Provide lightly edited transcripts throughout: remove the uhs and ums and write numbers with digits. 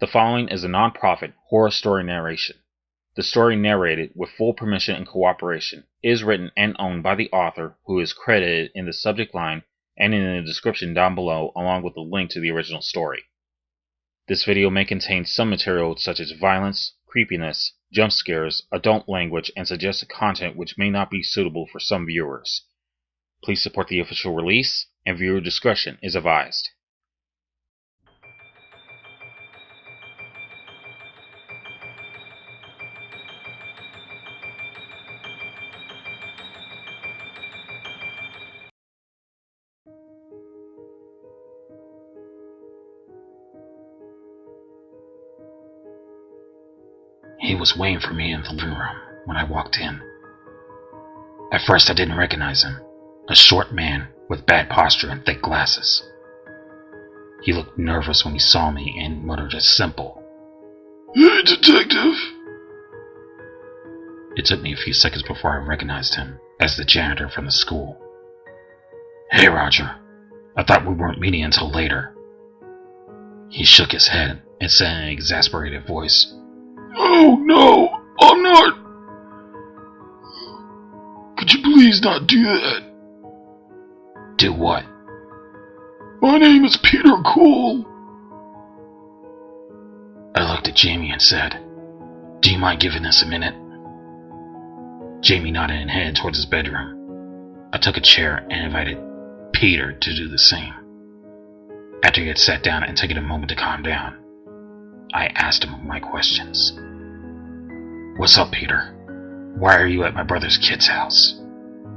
The following is a non-profit horror story narration. The story narrated with full permission and cooperation is written and owned by the author, who is credited in the subject line and in the description down below, along with a link to the original story. This video may contain some material such as violence, creepiness, jump scares, adult language, and suggested content which may not be suitable for some viewers. Please support the official release, and viewer discretion is advised. He was waiting for me in the living room when I walked in. At first I didn't recognize him, a short man with bad posture and thick glasses. He looked nervous when he saw me and muttered a simple, "Hey, detective!" It took me a few seconds before I recognized him as the janitor from the school. "Hey, Roger, I thought we weren't meeting until later." He shook his head and said in an exasperated voice, "Oh, no, I'm not. Could you please not do that?" "Do what?" "My name is Peter Cole." I looked at Jamie and said, "Do you mind giving us a minute?" Jamie nodded and headed towards his bedroom. I took a chair and invited Peter to do the same. After he had sat down and taken a moment to calm down, I asked him my questions. "What's up, Peter? Why are you at my brother's kid's house?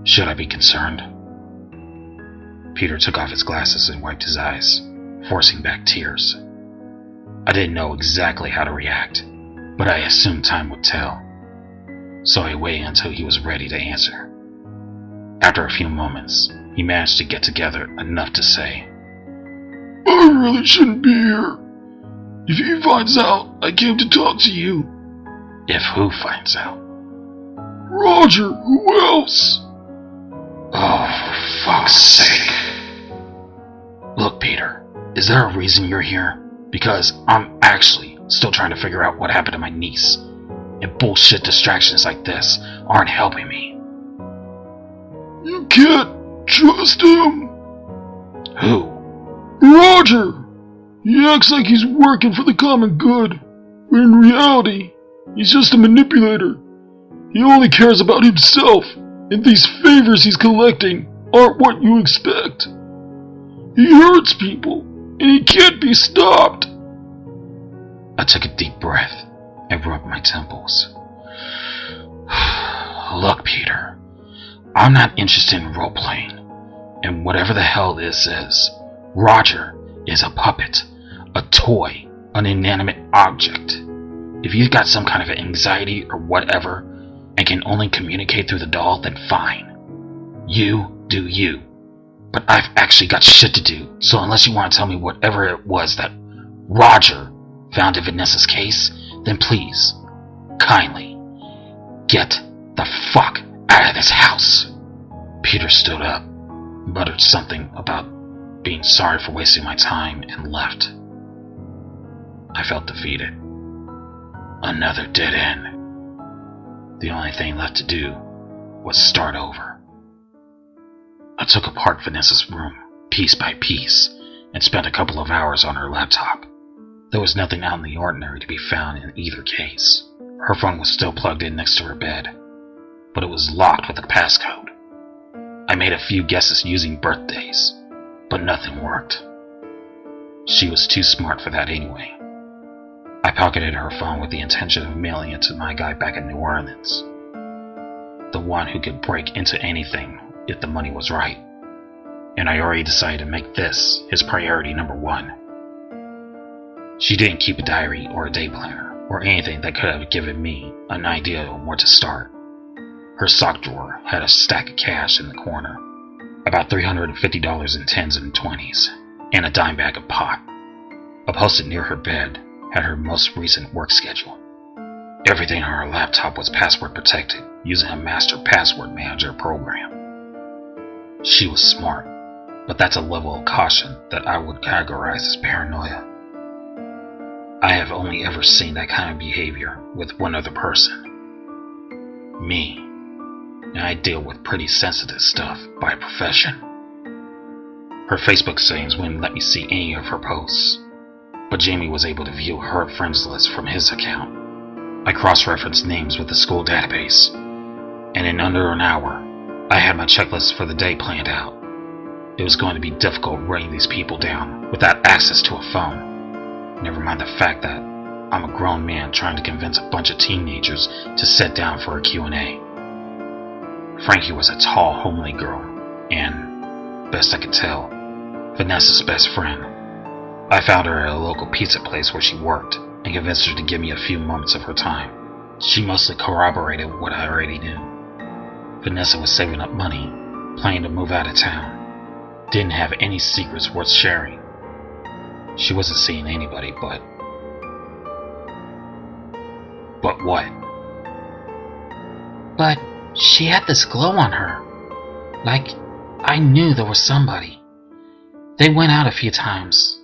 Should I be concerned?" Peter took off his glasses and wiped his eyes, forcing back tears. I didn't know exactly how to react, but I assumed time would tell, so I waited until he was ready to answer. After a few moments, he managed to get together enough to say, "I really shouldn't be here. If he finds out I came to talk to you." "If who finds out?" "Roger, who else?" "Oh, for fuck's sake." "Look, Peter, is there a reason you're here? Because I'm actually still trying to figure out what happened to my niece, and bullshit distractions like this aren't helping me." "You can't trust him." "Who?" "Roger. He acts like he's working for the common good, but in reality, he's just a manipulator. He only cares about himself, and these favors he's collecting aren't what you expect. He hurts people, and he can't be stopped." I took a deep breath and rubbed my temples. "Look, Peter, I'm not interested in role-playing, and whatever the hell this is, Roger is a puppet, a toy, an inanimate object. If you've got some kind of anxiety or whatever, and can only communicate through the doll, then fine. You do you. But I've actually got shit to do, so unless you want to tell me whatever it was that Roger found in Vanessa's case, then please, kindly, get the fuck out of this house." Peter stood up, muttered something about being sorry for wasting my time, and left. I felt defeated. Another dead end. The only thing left to do was start over. I took apart Vanessa's room, piece by piece, and spent a couple of hours on her laptop. There was nothing out of the ordinary to be found in either case. Her phone was still plugged in next to her bed, but it was locked with a passcode. I made a few guesses using birthdays, but nothing worked. She was too smart for that anyway. I pocketed her phone with the intention of mailing it to my guy back in New Orleans, the one who could break into anything if the money was right, and I already decided to make this his priority number one. She didn't keep a diary or a day planner or anything that could have given me an idea on where to start. Her sock drawer had a stack of cash in the corner, about $350 in 10s and 20s, and a dime bag of pot. A post-it near her bed had her most recent work schedule. Everything on her laptop was password protected using a master password manager program. She was smart, but that's a level of caution that I would categorize as paranoia. I have only ever seen that kind of behavior with one other person. Me. And I deal with pretty sensitive stuff by profession. Her Facebook settings wouldn't let me see any of her posts, but Jamie was able to view her friends list from his account. I cross-referenced names with the school database, and in under an hour, I had my checklist for the day planned out. It was going to be difficult running these people down without access to a phone. Never mind the fact that I'm a grown man trying to convince a bunch of teenagers to sit down for a Q&A. Frankie was a tall, homely girl, and, best I could tell, Vanessa's best friend. I found her at a local pizza place where she worked, and convinced her to give me a few moments of her time. She mostly corroborated what I already knew. Vanessa was saving up money, planning to move out of town. Didn't have any secrets worth sharing. She wasn't seeing anybody, but what? But she had this glow on her. Like, I knew there was somebody. They went out a few times.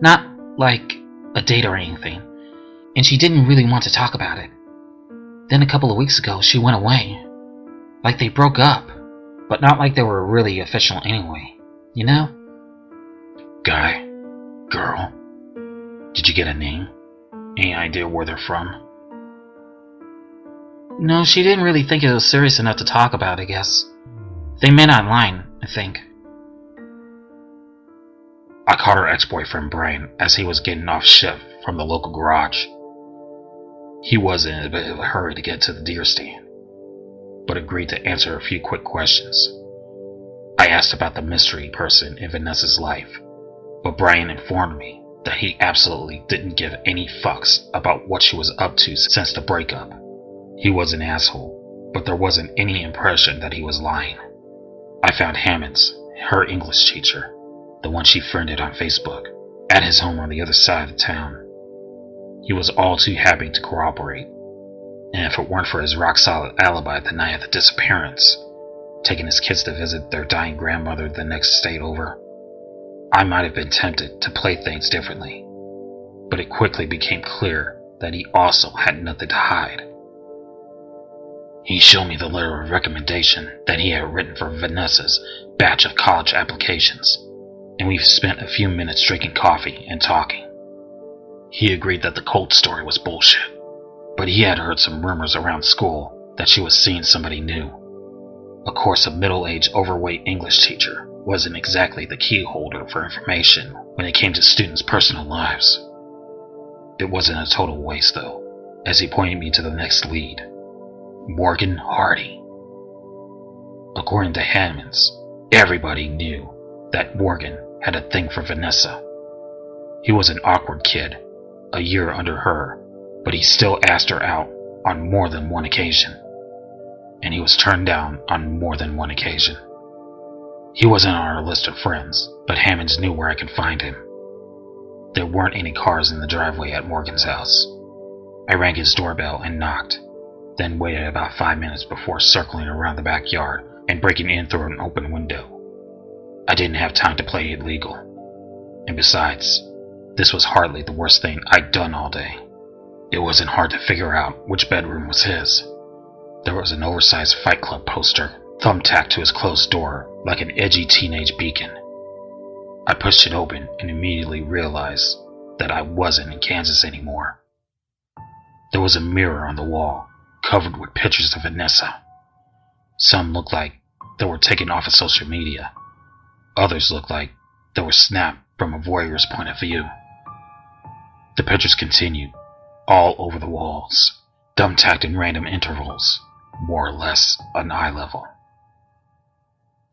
Not like a date or anything. And she didn't really want to talk about it. Then a couple of weeks ago, she went away. Like they broke up. But not like they were really official anyway. You know? Guy? Girl? Did you get a name? Any idea where they're from? No, she didn't really think it was serious enough to talk about, I guess. They met online, I think. I caught her ex-boyfriend Brian as he was getting off shift from the local garage. He was in a bit of a hurry to get to the deer stand, but agreed to answer a few quick questions. I asked about the mystery person in Vanessa's life, but Brian informed me that he absolutely didn't give any fucks about what she was up to since the breakup. He was an asshole, but there wasn't any impression that he was lying. I found Hammonds, her English teacher, the one she friended on Facebook, at his home on the other side of town. He was all too happy to cooperate, and if it weren't for his rock-solid alibi the night of the disappearance, taking his kids to visit their dying grandmother the next state over, I might have been tempted to play things differently. But it quickly became clear that he also had nothing to hide. He showed me the letter of recommendation that he had written for Vanessa's batch of college applications, and we spent a few minutes drinking coffee and talking. He agreed that the cult story was bullshit, but he had heard some rumors around school that she was seeing somebody new. Of course, a middle-aged, overweight English teacher wasn't exactly the key holder for information when it came to students' personal lives. It wasn't a total waste, though, as he pointed me to the next lead. Morgan Hardy. According to Hammonds, everybody knew that Morgan had a thing for Vanessa. He was an awkward kid, a year under her, but he still asked her out on more than one occasion. And he was turned down on more than one occasion. He wasn't on our list of friends, but Hammonds knew where I could find him. There weren't any cars in the driveway at Morgan's house. I rang his doorbell and knocked, then waited about 5 minutes before circling around the backyard and breaking in through an open window. I didn't have time to play it legal. And besides, this was hardly the worst thing I'd done all day. It wasn't hard to figure out which bedroom was his. There was an oversized Fight Club poster thumbtacked to his closed door like an edgy teenage beacon. I pushed it open and immediately realized that I wasn't in Kansas anymore. There was a mirror on the wall, covered with pictures of Vanessa. Some looked like they were taken off of social media. Others looked like they were snapped from a voyeur's point of view. The pictures continued, all over the walls, thumbtacked in random intervals, more or less on eye level.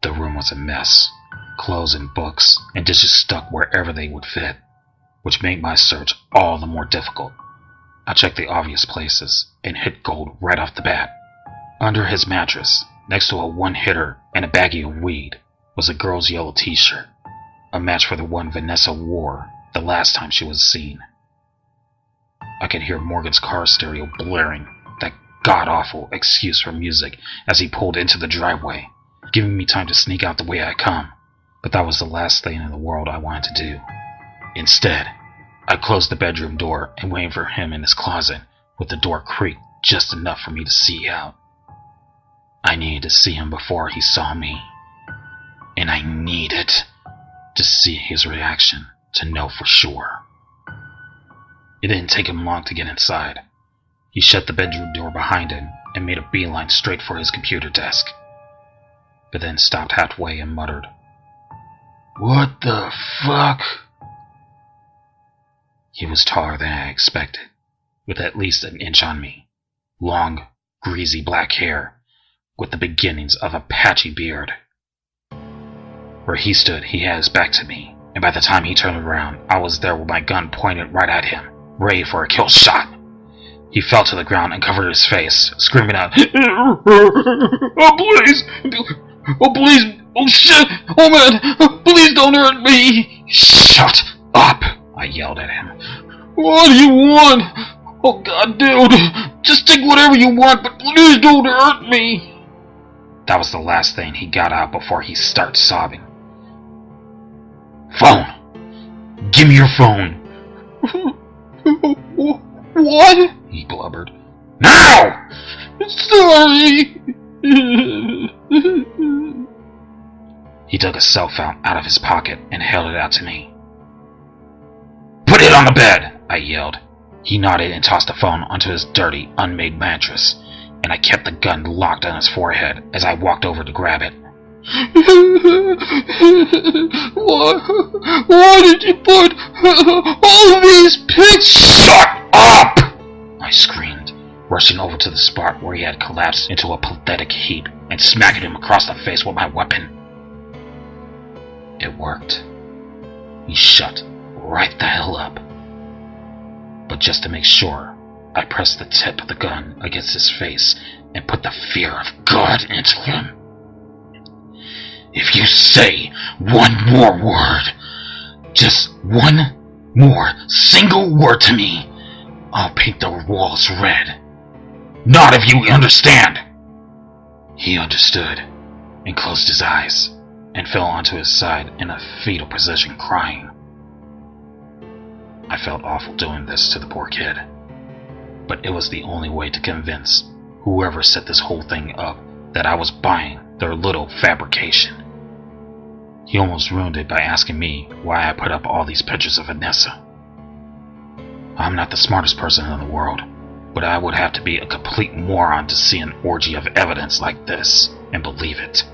The room was a mess, clothes and books and dishes stuck wherever they would fit, which made my search all the more difficult. I checked the obvious places and hit gold right off the bat. Under his mattress, next to a one-hitter and a baggie of weed, was a girl's yellow t-shirt, a match for the one Vanessa wore the last time she was seen. I could hear Morgan's car stereo blaring that god-awful excuse for music as he pulled into the driveway, giving me time to sneak out the way I come, but that was the last thing in the world I wanted to do. Instead, I closed the bedroom door and waited for him in his closet, with the door creaked just enough for me to see out. I needed to see him before he saw me, and I needed to see his reaction to know for sure. It didn't take him long to get inside. He shut the bedroom door behind him and made a beeline straight for his computer desk, but then stopped halfway and muttered, "What the fuck?" He was taller than I expected, with at least an inch on me, long, greasy black hair, with the beginnings of a patchy beard. Where he stood, he had his back to me, and by the time he turned around, I was there with my gun pointed right at him, ready for a kill shot. He fell to the ground and covered his face, screaming out, "Oh please! Oh please! Oh shit! Oh man! Please don't hurt me!" "Shut up!" I yelled at him. "What do you want? Oh god, dude! Just take whatever you want, but please don't hurt me!" That was the last thing he got out before he started sobbing. "Phone! Give me your phone!" "What?" he blubbered. "Now!" "Sorry." He took a cell phone out of his pocket and held it out to me. "Put it on the bed!" I yelled. He nodded and tossed the phone onto his dirty, unmade mattress, and I kept the gun locked on his forehead as I walked over to grab it. Why did you put all these pics?" "Shut up!" I screamed, rushing over to the spot where he had collapsed into a pathetic heap and smacking him across the face with my weapon. It worked. He shut right the hell up. But just to make sure, I pressed the tip of the gun against his face and put the fear of God into him. "If you say one more word, just one more single word to me, I'll paint the walls red. Not if you understand!" He understood and closed his eyes and fell onto his side in a fetal position, crying. I felt awful doing this to the poor kid, but it was the only way to convince whoever set this whole thing up that I was buying their little fabrication. He almost ruined it by asking me why I put up all these pictures of Vanessa. I'm not the smartest person in the world, but I would have to be a complete moron to see an orgy of evidence like this and believe it.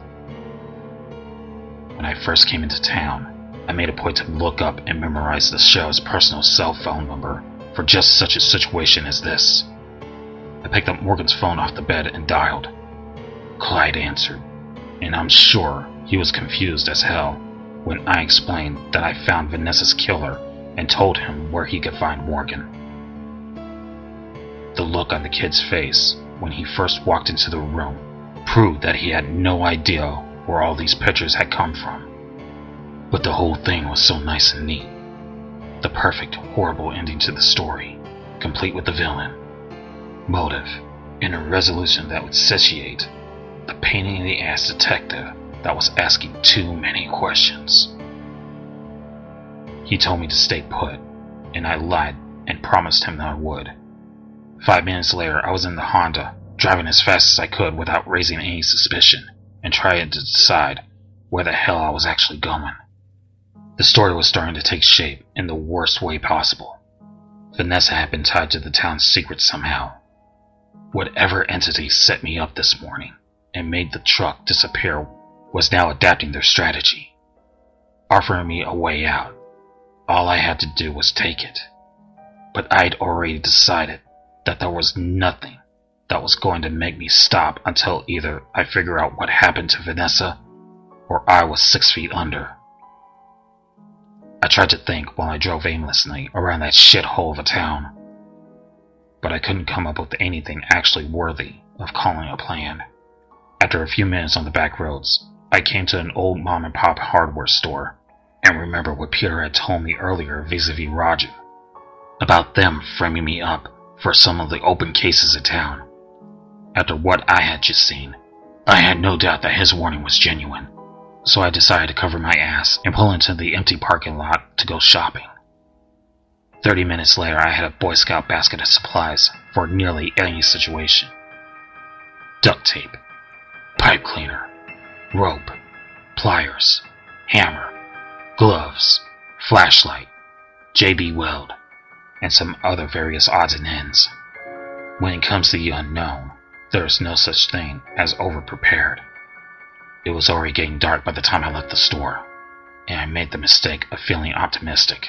When I first came into town, I made a point to look up and memorize the sheriff's personal cell phone number for just such a situation as this. I picked up Morgan's phone off the bed and dialed. Clyde answered, and I'm sure he was confused as hell when I explained that I found Vanessa's killer and told him where he could find Morgan. The look on the kid's face when he first walked into the room proved that he had no idea where all these pictures had come from. But the whole thing was so nice and neat. The perfect, horrible ending to the story, complete with the villain, motive, and a resolution that would satiate the pain-in-the-ass detective that was asking too many questions. He told me to stay put, and I lied and promised him that I would. 5 minutes later, I was in the Honda, driving as fast as I could without raising any suspicion, and trying to decide where the hell I was actually going. The story was starting to take shape in the worst way possible. Vanessa had been tied to the town's secret somehow. Whatever entity set me up this morning and made the truck disappear was now adapting their strategy, offering me a way out. All I had to do was take it. But I'd already decided that there was nothing that was going to make me stop until either I figure out what happened to Vanessa or I was 6 feet under. I tried to think while I drove aimlessly around that shithole of a town, but I couldn't come up with anything actually worthy of calling a plan. After a few minutes on the back roads, I came to an old mom-and-pop hardware store and remembered what Peter had told me earlier vis-a-vis Roger, about them framing me up for some of the open cases in town. After what I had just seen, I had no doubt that his warning was genuine, so I decided to cover my ass and pull into the empty parking lot to go shopping. 30 minutes later, I had a Boy Scout basket of supplies for nearly any situation. Duct tape, pipe cleaner, rope, pliers, hammer, gloves, flashlight, JB Weld, and some other various odds and ends. When it comes to the unknown, there is no such thing as over-prepared. It was already getting dark by the time I left the store, and I made the mistake of feeling optimistic.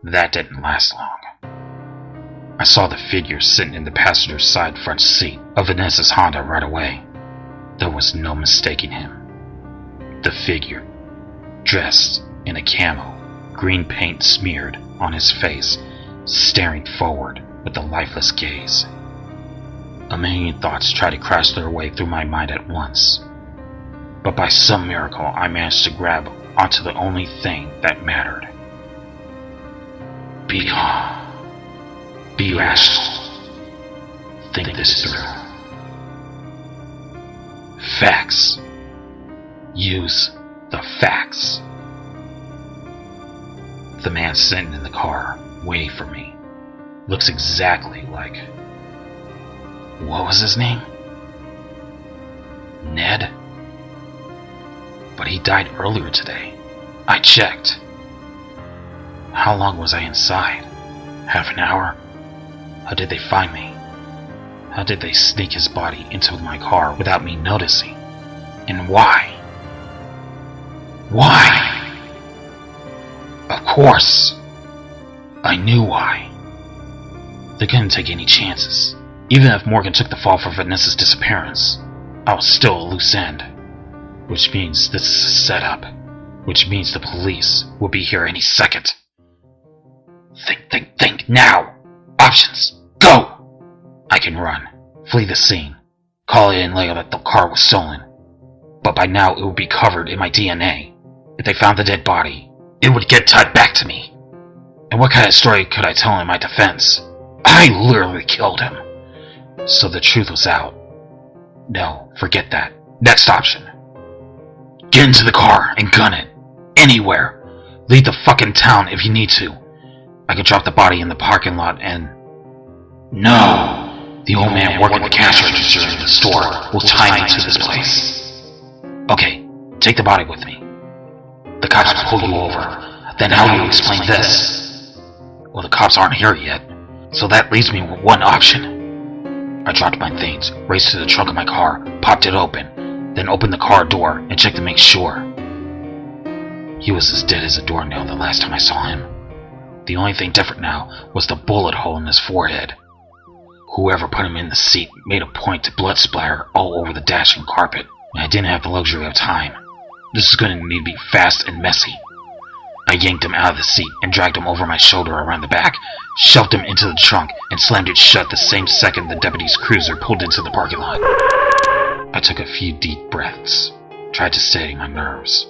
That didn't last long. I saw the figure sitting in the passenger side front seat of Vanessa's Honda right away. There was no mistaking him. The figure, dressed in a camo, green paint smeared on his face, staring forward with a lifeless gaze. A million thoughts tried to crash their way through my mind at once. But by some miracle, I managed to grab onto the only thing that mattered. Be calm. Be rational. Think this through. Facts. Use the facts. The man sitting in the car, waiting for me, looks exactly like... What was his name? Ned? But he died earlier today. I checked. How long was I inside? Half an hour? How did they find me? How did they sneak his body into my car without me noticing? And why? Why? Of course. I knew why. They couldn't take any chances. Even if Morgan took the fall for Vanessa's disappearance, I was still a loose end. Which means this is a setup. Which means the police will be here any second. Think now! Options! Go! I can run, flee the scene, call it in later that the car was stolen. But by now it would be covered in my DNA. If they found the dead body, it would get tied back to me. And what kind of story could I tell in my defense? I literally killed him. So the truth was out. No, forget that. Next option. Get into the car and gun it. Anywhere. Leave the fucking town if you need to. I could drop the body in the parking lot and... No! The old man working the cash register in the store will tie me to this place. Okay, take the body with me. The cops will pull you over. Then how do you explain this? Well, the cops aren't here yet, so that leaves me with one option. I dropped my things, raced to the trunk of my car, popped it open, then opened the car door and checked to make sure. He was as dead as a doornail the last time I saw him. The only thing different now was the bullet hole in his forehead. Whoever put him in the seat made a point to blood splatter all over the dash and carpet, and I didn't have the luxury of time. This is going to need to be fast and messy. I yanked him out of the seat and dragged him over my shoulder around the back, shoved him into the trunk, and slammed it shut the same second the deputy's cruiser pulled into the parking lot. I took a few deep breaths, tried to steady my nerves.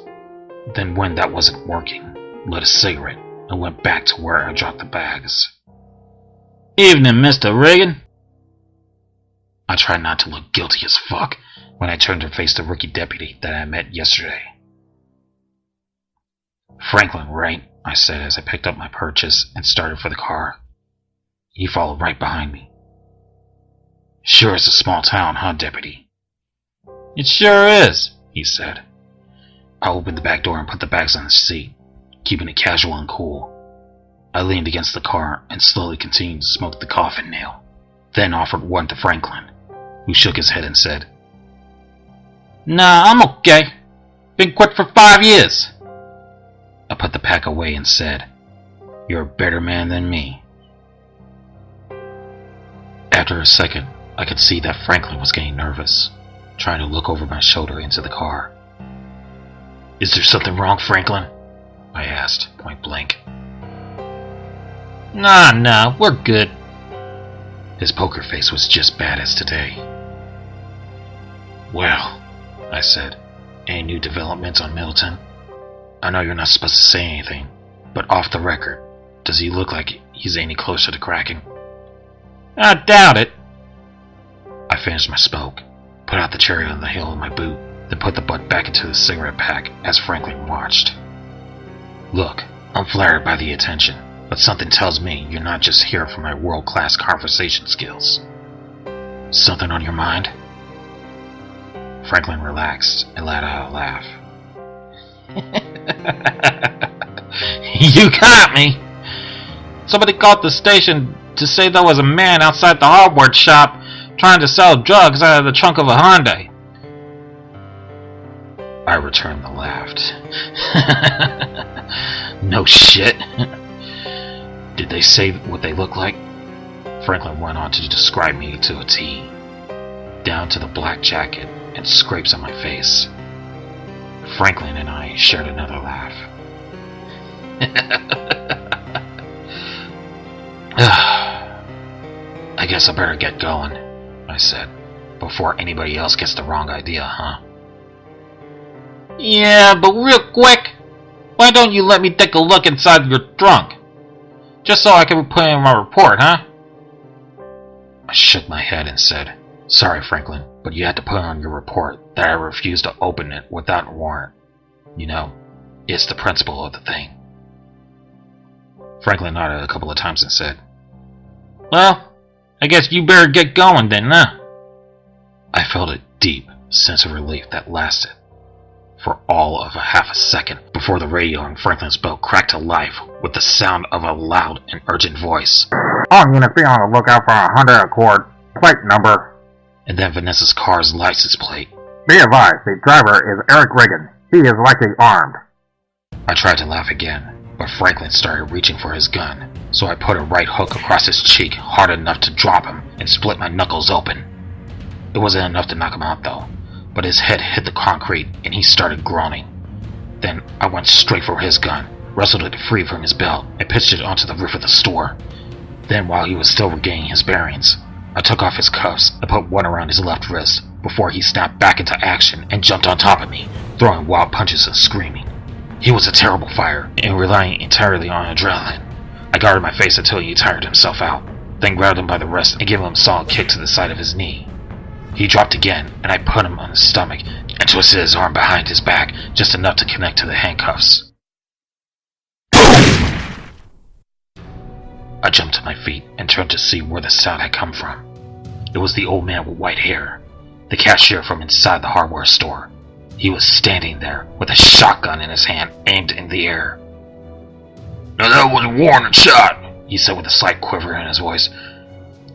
Then when that wasn't working, lit a cigarette and went back to where I dropped the bags. Evening, Mr. Reagan. I tried not to look guilty as fuck when I turned to face the rookie deputy that I met yesterday. Franklin, right? I said as I picked up my purchase and started for the car. He followed right behind me. Sure is a small town, huh, deputy? It sure is, he said. I opened the back door and put the bags on the seat, keeping it casual and cool. I leaned against the car and slowly continued to smoke the coffin nail, then offered one to Franklin, who shook his head and said, Nah, I'm okay. Been quit for 5 years. I put the pack away and said, You're a better man than me. After a second, I could see that Franklin was getting nervous, trying to look over my shoulder into the car. Is there something wrong, Franklin? I asked, point blank. Nah, we're good. His poker face was just bad as today. Well, I said, any new developments on Middleton? I know you're not supposed to say anything, but off the record, does he look like he's any closer to cracking? I doubt it. I finished my smoke, put out the cherry on the heel of my boot, then put the butt back into the cigarette pack as Franklin watched. Look, I'm flattered by the attention, but something tells me you're not just here for my world-class conversation skills. Something on your mind? Franklin relaxed and let out a laugh. You got me! Somebody called the station to say there was a man outside the hardware shop trying to sell drugs out of the trunk of a Hyundai. I returned the laugh. No shit. Did they say what they look like? Franklin went on to describe me to a T, down to the black jacket and scrapes on my face. Franklin and I shared another laugh. I guess I better get going, I said, before anybody else gets the wrong idea, huh? Yeah, but real quick, why don't you let me take a look inside your trunk? Just so I can put in my report, huh? I shook my head and said, "Sorry, Franklin, but you had to put on your report that I refused to open it without a warrant. You know, it's the principle of the thing." Franklin nodded a couple of times and said, "Well, I guess you better get going then, huh?" I felt a deep sense of relief that lasted for all of a half a second before the radio in Franklin's boat cracked to life with the sound of a loud and urgent voice. "All units be on the lookout for a Honda Accord, plate number." And then Vanessa's car's license plate. "Be advised, the driver is Eric Reagan. He is likely armed." I tried to laugh again, but Franklin started reaching for his gun, so I put a right hook across his cheek hard enough to drop him and split my knuckles open. It wasn't enough to knock him out though, but his head hit the concrete and he started groaning. Then I went straight for his gun, wrestled it free from his belt, and pitched it onto the roof of the store. Then while he was still regaining his bearings, I took off his cuffs and put one around his left wrist before he snapped back into action and jumped on top of me, throwing wild punches and screaming. He was a terrible fighter and relying entirely on adrenaline. I guarded my face until he tired himself out, then grabbed him by the wrist and gave him a solid kick to the side of his knee. He dropped again, and I put him on his stomach and twisted his arm behind his back just enough to connect to the handcuffs. I jumped to my feet and turned to see where the sound had come from. It was the old man with white hair, the cashier from inside the hardware store. He was standing there with a shotgun in his hand aimed in the air. "Now that was a warning shot," he said with a slight quiver in his voice.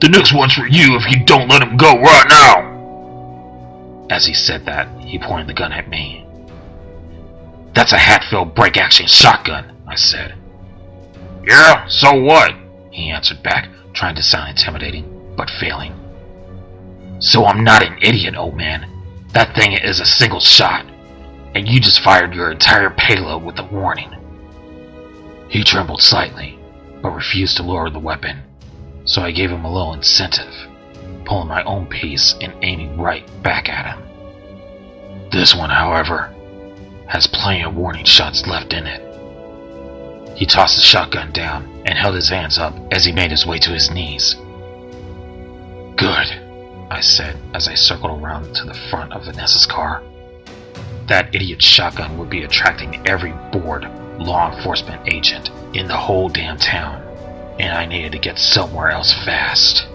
"The next one's for you if you don't let him go right now." As he said that, he pointed the gun at me. "That's a Hatfield break-action shotgun," I said. "Yeah, so what?" he answered back, trying to sound intimidating, but failing. "So I'm not an idiot, old man. That thing is a single shot, and you just fired your entire payload with a warning." He trembled slightly, but refused to lower the weapon, so I gave him a little incentive, pulling my own piece and aiming right back at him. This one, however, has plenty of warning shots left in it. He tossed the shotgun down and held his hands up as he made his way to his knees. "Good," I said as I circled around to the front of Vanessa's car. That idiot shotgun would be attracting every bored law enforcement agent in the whole damn town, and I needed to get somewhere else fast.